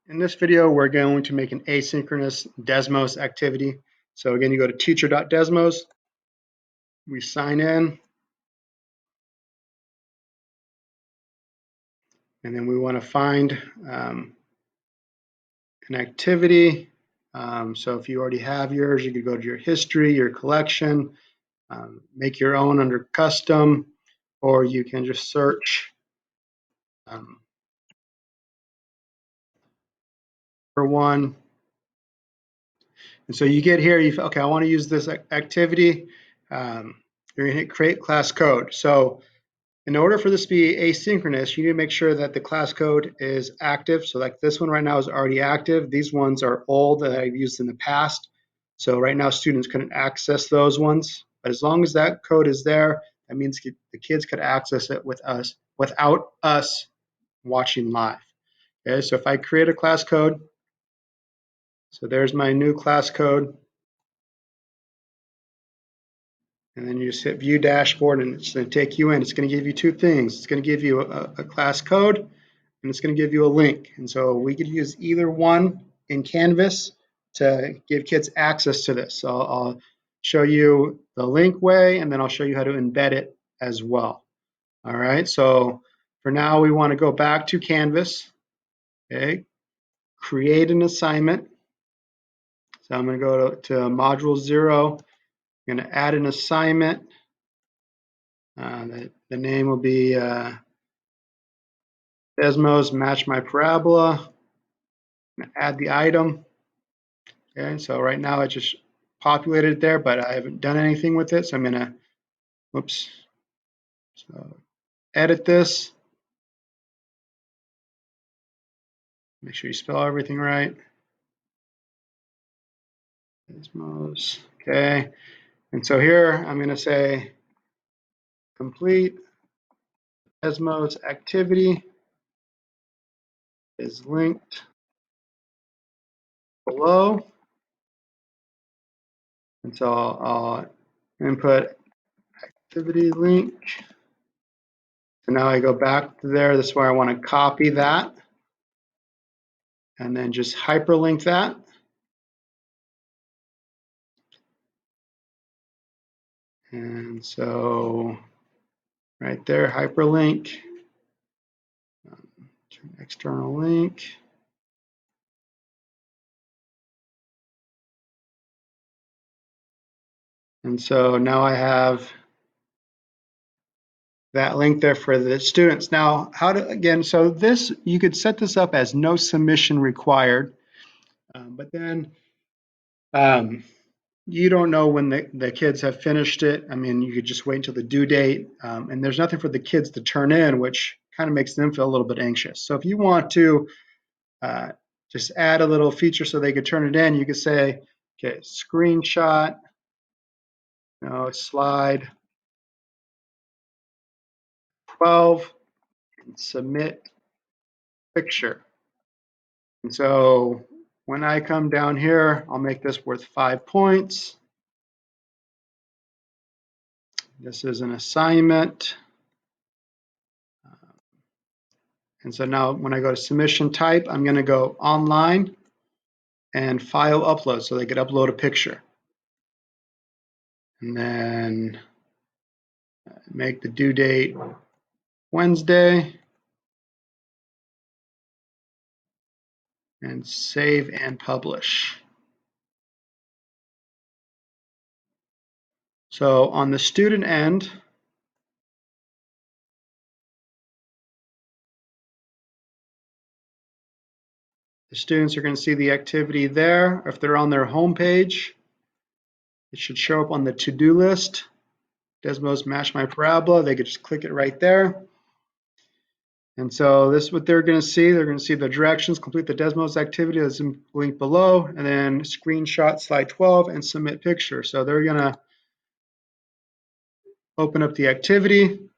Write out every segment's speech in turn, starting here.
In this video, we're going to make an asynchronous desmos activity. So again, you go to teacher.desmos, we sign in, and then we want to find an activity. So if you already have yours, you could go to your history, your collection, make your own under custom, or you can just search for one. And so you get here, okay, I want to use this activity. You're going to hit create class code. So in order for this to be asynchronous, you need to make sure that the class code is active. So like this one right now is already active. These ones are old that I've used in the past. So right now students couldn't access those ones. But as long as that code is there, that means the kids could access it with us without us watching live. Okay, so if I create a class code, so there's my new class code. And then you just hit view dashboard and it's going to take you in. It's going to give you two things. It's going to give you a class code and it's going to give you a link. And so we could use either one in Canvas to give kids access to this. So I'll show you the link way and then I'll show you how to embed it as well. All right, so for now we want to go back to Canvas. Okay, create an assignment. So I'm going to go to module 0. I'm going to add an assignment. The name will be desmos match my parabola. I'm going to add the item. Okay, so right now it just populated it there, but I haven't done anything with it. So I'm going to, whoops, so edit this. Make sure you spell everything right. Desmos, okay. And so here I'm going to say complete Desmos activity is linked below. And so I'll input activity link. So now I go back to there. This is where I want to copy that and then just hyperlink that. And so right there, hyperlink, external link. And so now I have that link there for the students. Now, how to, again, so this, you could set this up as no submission required, but then you don't know when the kids have finished it. I mean, you could just wait until the due date, and there's nothing for the kids to turn in, which kind of makes them feel a little bit anxious. So if you want to just add a little feature so they could turn it in, you could say, okay, screenshot, slide 12, and submit picture. And so when I come down here, I'll make this worth 5 points. This is an assignment. And so now when I go to submission type, I'm going to go online and file upload so they could upload a picture. And then make the due date Wednesday and save and publish. So on the student end, the students are going to see the activity there. If they're on their home page, it should show up on the to-do list. Desmos match my parabola. They could just click it right there. And so this is what they're going to see. They're going to see the directions, complete the Desmos activity that's linked below, and then screenshot slide 12 and submit picture. So they're going to open up the activity.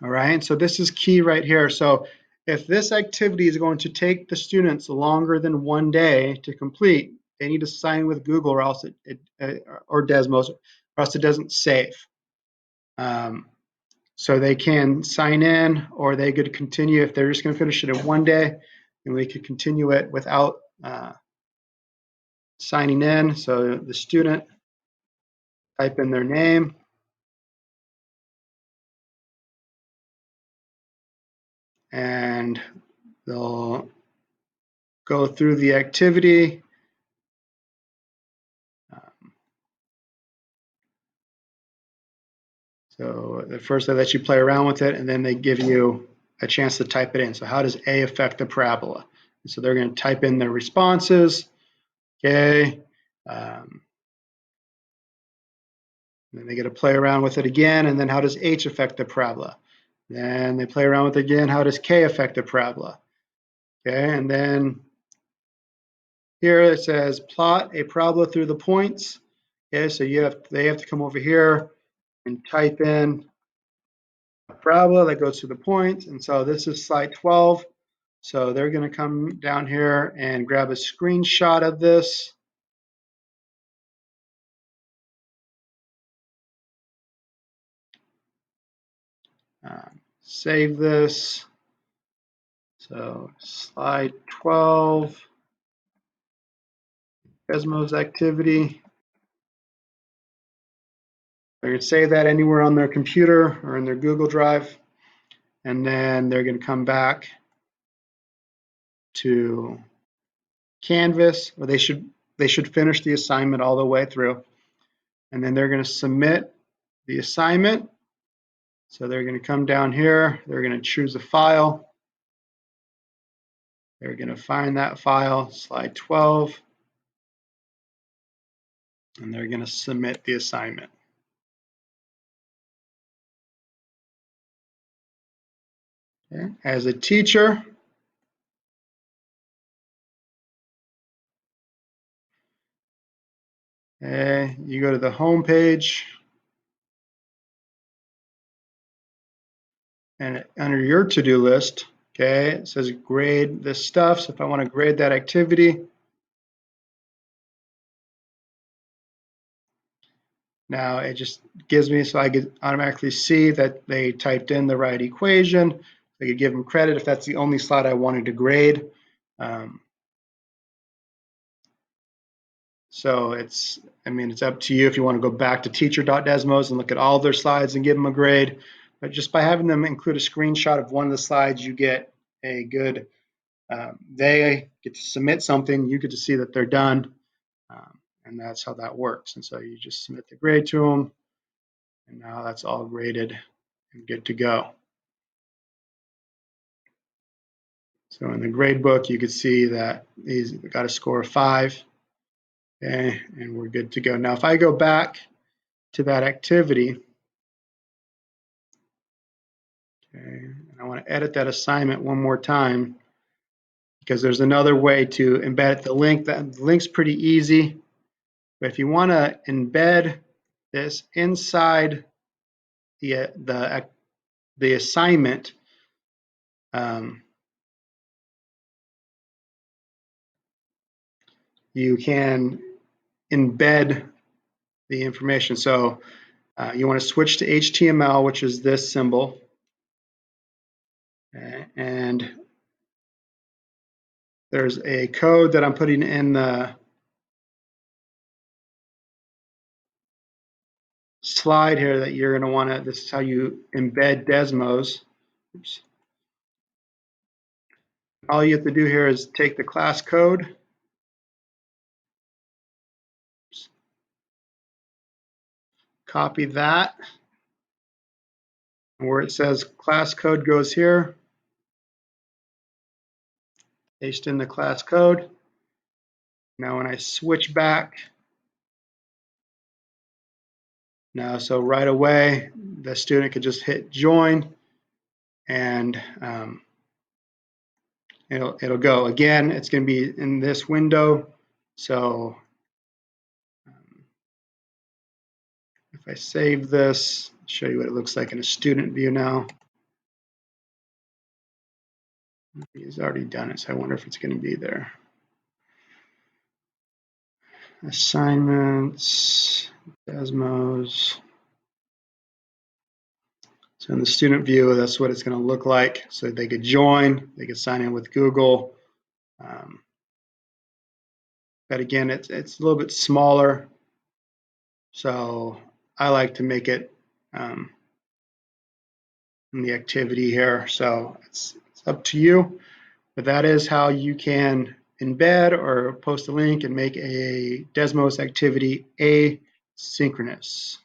All right, so this is key right here. So if this activity is going to take the students longer than 1 day to complete, they need to sign with Google or else or Desmos, or else it doesn't save. So they can sign in or they could continue if they're just going to finish it in 1 day. and we could continue it without signing in. So the student type in their name, and they'll go through the activity. So at first they let you play around with it, and then they give you a chance to type it in. So how does A affect the parabola? And so they're going to type in their responses. Okay. Then they get to play around with it again. And then how does H affect the parabola? Then they play around with it again. How does K affect the parabola? Okay. And then here it says plot a parabola through the points. Okay. So they have to come over here and type in a parabola that goes through the points. And so this is slide 12. So they're going to come down here and grab a screenshot of this. Save this. So slide 12, desmos activity. They're going to save that anywhere on their computer or in their Google Drive. And then they're going to come back to Canvas, or they should finish the assignment all the way through. And then they're going to submit the assignment. So they're going to come down here. They're going to choose a file. They're going to find that file, slide 12, and they're going to submit the assignment. Okay. As a teacher, you go to the home page, and under your to-do list, okay, it says grade this stuff. So if I want to grade that activity, now it just gives me, so I could automatically see that they typed in the right equation. I could give them credit if that's the only slide I wanted to grade. So it's up to you if you want to go back to teacher.desmos and look at all of their slides and give them a grade. But just by having them include a screenshot of one of the slides, you get a good, they get to submit something, you get to see that they're done, and that's how that works. And so you just submit the grade to them, and now that's all graded and good to go. So in the grade book, you can see that he's got a score of 5. Okay, and we're good to go. Now, if I go back to that activity, okay, and I want to edit that assignment one more time because there's another way to embed the link. The link's pretty easy, but if you want to embed this inside the assignment, you can embed the information. So you want to switch to HTML, which is this symbol, and there's a code that I'm putting in the slide here that you're going to want to, this is how you embed desmos. Oops. All you have to do here is take the class code, copy that, and where it says class code goes here, paste in the class code. Now when I switch back, now so right away the student could just hit join, and it'll go. Again, it's going to be in this window. So if I save this, I'll show you what it looks like in a student view now. He's already done it, so I wonder if it's going to be there. Assignments, desmos. So in the student view, that's what it's going to look like. So they could join, they could sign in with Google, Um, but again, it's a little bit smaller, so I like to make it in the activity here. So it's up to you, but that is how you can embed or post a link and make a Desmos activity asynchronous.